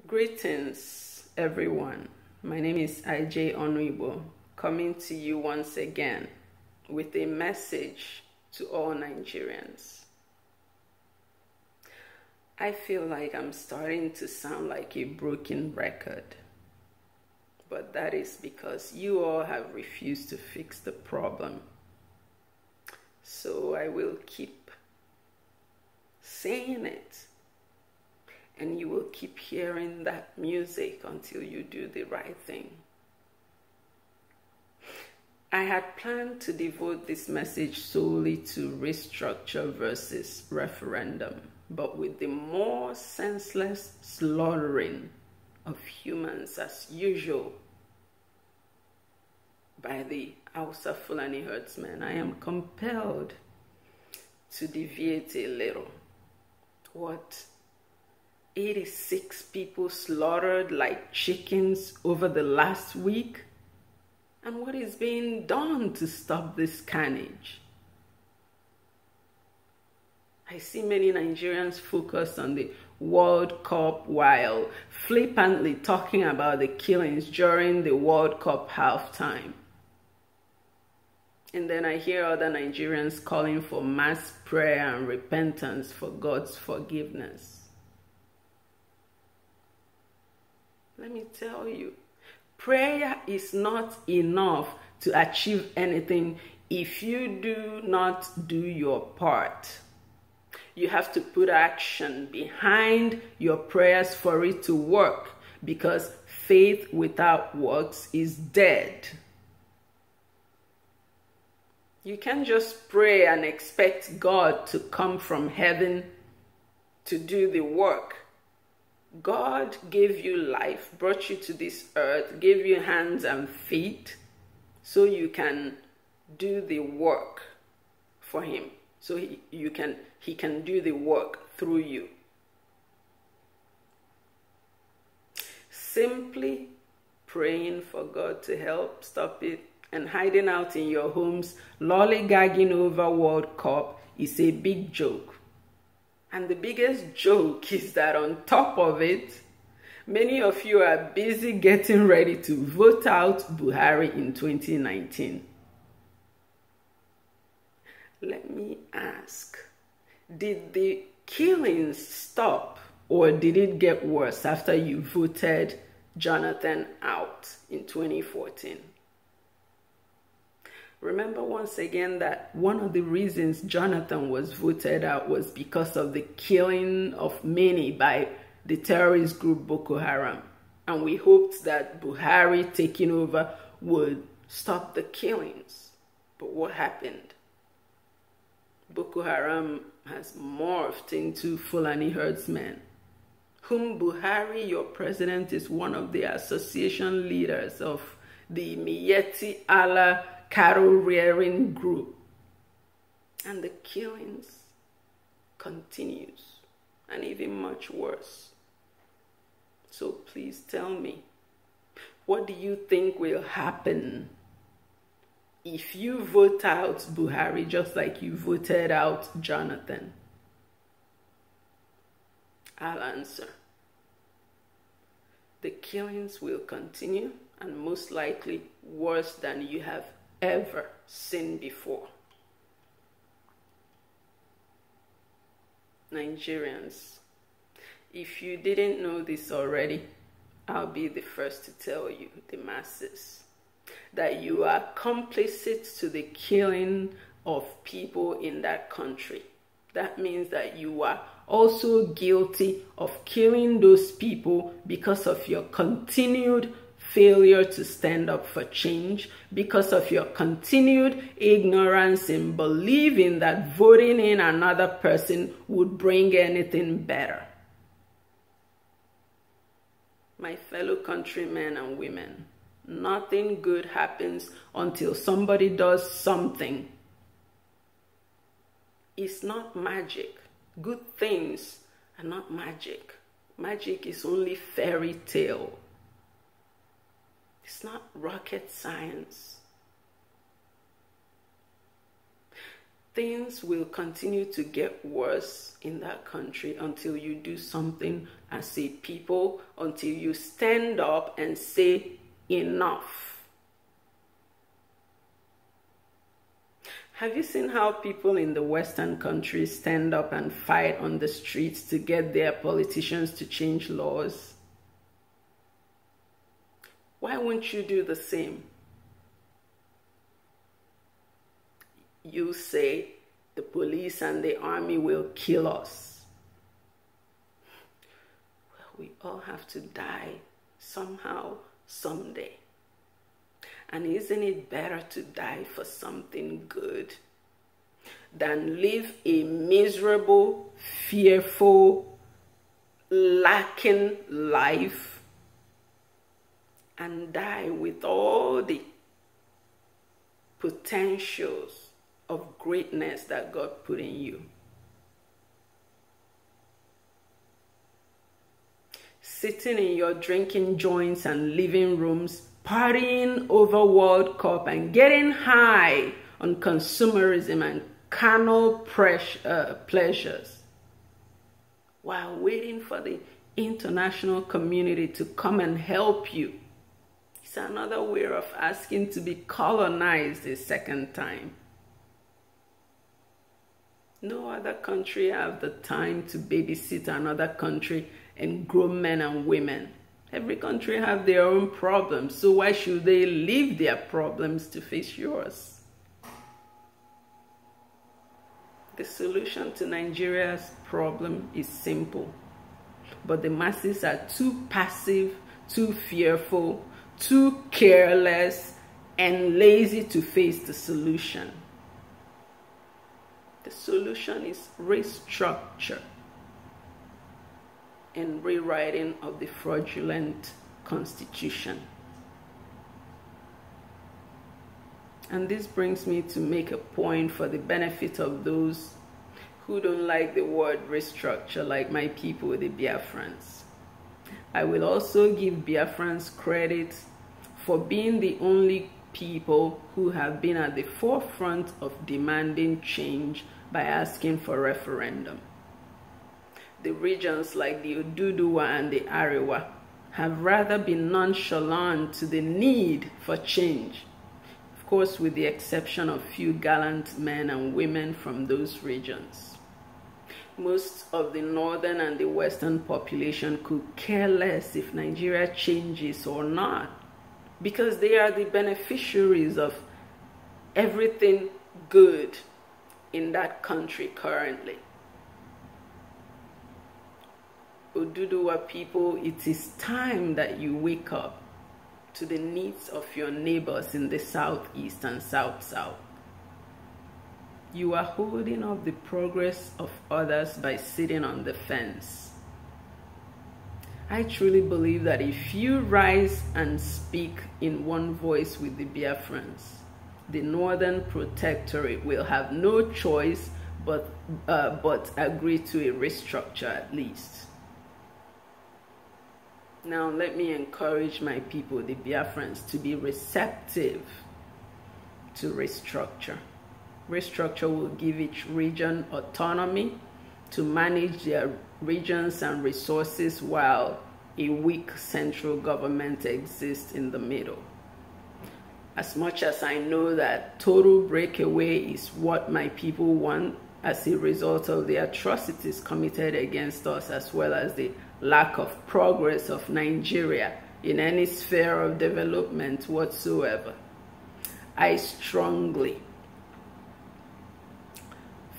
Greetings, everyone. My name is IJ Onuibo, coming to you once again with a message to all Nigerians. I feel like I'm starting to sound like a broken record, but that is because you all have refused to fix the problem. So I will keep saying it. And you will keep hearing that music until you do the right thing. I had planned to devote this message solely to restructure versus referendum, but with the more senseless slaughtering of humans as usual by the Hausa Fulani herdsmen, I am compelled to deviate a little. What 86 people slaughtered like chickens over the last week? And what is being done to stop this carnage? I see many Nigerians focus on the World Cup while flippantly talking about the killings during the World Cup halftime. And then I hear other Nigerians calling for mass prayer and repentance for God's forgiveness. Let me tell you, prayer is not enough to achieve anything if you do not do your part. You have to put action behind your prayers for it to work, because faith without works is dead. You can't just pray and expect God to come from heaven to do the work. God gave you life, brought you to this earth, gave you hands and feet so you can do the work for him. So he can do the work through you. Simply praying for God to help stop it and hiding out in your homes, lollygagging over World Cup is a big joke. And the biggest joke is that on top of it, many of you are busy getting ready to vote out Buhari in 2019. Let me ask, did the killings stop or did it get worse after you voted Jonathan out in 2014? Remember once again that one of the reasons Jonathan was voted out was because of the killing of many by the terrorist group Boko Haram. And we hoped that Buhari taking over would stop the killings. But what happened? Boko Haram has morphed into Fulani herdsmen, whom Buhari, your president, is one of the association leaders of the Miyetti Allah cattle rearing group. And the killings continues, and even much worse. So please tell me, what do you think will happen if you vote out Buhari just like you voted out Jonathan? I'll answer. The killings will continue, and most likely worse than you have ever seen before. Nigerians, if you didn't know this already, I'll be the first to tell you, the masses, that you are complicit to the killing of people in that country. That means that you are also guilty of killing those people because of your continued failure to stand up for change, because of your continued ignorance in believing that voting in another person would bring anything better. My fellow countrymen and women, nothing good happens until somebody does something. It's not magic. Good things are not magic. Magic is only fairy tale. It's not rocket science. things will continue to get worse in that country until you do something as a people, until you stand up and say enough. Have you seen how people in the Western countries stand up and fight on the streets to get their politicians to change laws? Why won't you do the same? You say the police and the army will kill us. Well, we all have to die somehow, someday. And isn't it better to die for something good than live a miserable, fearful, lacking life and die with all the potentials of greatness that God put in you? Sitting in your drinking joints and living rooms, partying over World Cup and getting high on consumerism and carnal pleasures while waiting for the international community to come and help you. It's another way of asking to be colonized a second time. No other country have the time to babysit another country and grow men and women. Every country have their own problems, so why should they leave their problems to face yours? The solution to Nigeria's problem is simple, but the masses are too passive, too fearful, too careless, and lazy to face the solution. The solution is restructure and rewriting of the fraudulent constitution. And this brings me to make a point for the benefit of those who don't like the word restructure, like my people, the Biafrans. I will also give Biafrans credit for being the only people who have been at the forefront of demanding change by asking for referendum. The regions like the Oduduwa and the Arewa have rather been nonchalant to the need for change, of course with the exception of few gallant men and women from those regions. Most of the northern and the western population could care less if Nigeria changes or not, because they are the beneficiaries of everything good in that country currently. Oduduwa people, it is time that you wake up to the needs of your neighbors in the southeast and south-south. You are holding up the progress of others by sitting on the fence. I truly believe that if you rise and speak in one voice with the Biafrans, the Northern Protectorate will have no choice but agree to a restructure at least. Now let me encourage my people, the Biafrans, to be receptive to restructure. Restructure will give each region autonomy to manage their regions and resources while a weak central government exists in the middle. As much as I know that total breakaway is what my people want as a result of the atrocities committed against us, as well as the lack of progress of Nigeria in any sphere of development whatsoever, I strongly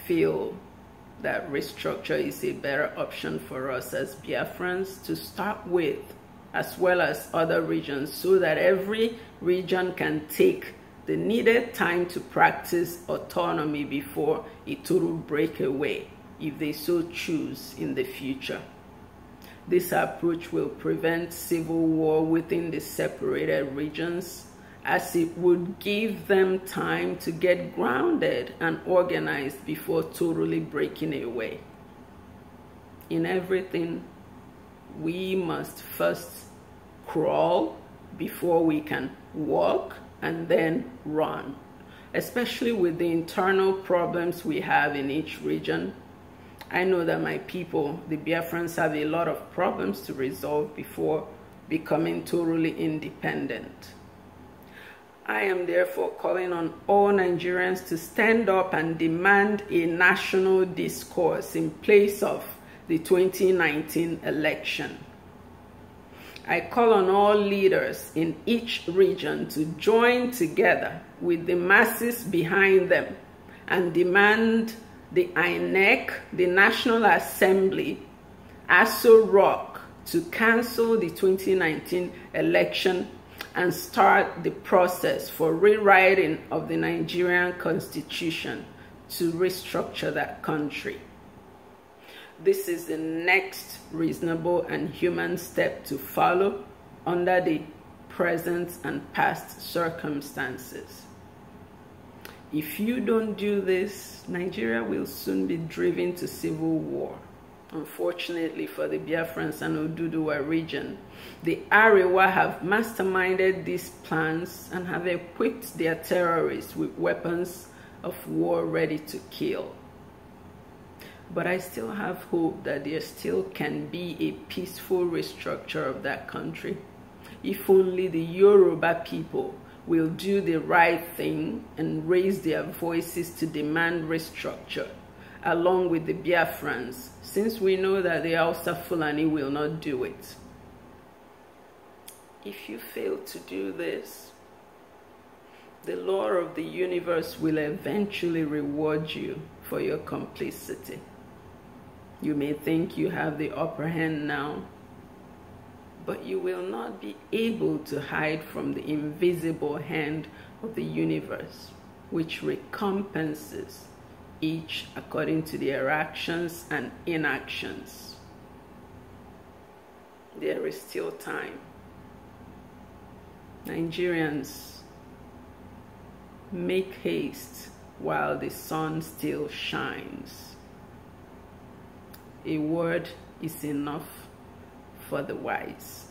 feel that restructure is a better option for us as Biafrans to start with, as well as other regions, so that every region can take the needed time to practice autonomy before a total breakaway, if they so choose in the future. This approach will prevent civil war within the separated regions, as it would give them time to get grounded and organized before totally breaking away. In everything, we must first crawl before we can walk and then run. especially with the internal problems we have in each region. I know that my people, the Biafrans, have a lot of problems to resolve before becoming totally independent. I am therefore calling on all Nigerians to stand up and demand a national discourse in place of the 2019 election. I call on all leaders in each region to join together with the masses behind them and demand the INEC, the National Assembly, ASO Rock, to cancel the 2019 election and start the process for rewriting of the Nigerian Constitution to restructure that country. This is the next reasonable and human step to follow under the present and past circumstances. If you don't do this, Nigeria will soon be driven to civil war. Unfortunately for the Biafrans and Oduduwa region, the Arewa have masterminded these plans and have equipped their terrorists with weapons of war ready to kill. But I still have hope that there still can be a peaceful restructure of that country, if only the Yoruba people will do the right thing and raise their voices to demand restructure, along with the Biafrans, since we know that the Hausa Fulani will not do it. If you fail to do this, the law of the universe will eventually reward you for your complicity. You may think you have the upper hand now, but you will not be able to hide from the invisible hand of the universe, which recompenses each according to their actions and inactions. There is still time. Nigerians, make haste while the sun still shines. A word is enough for the wise.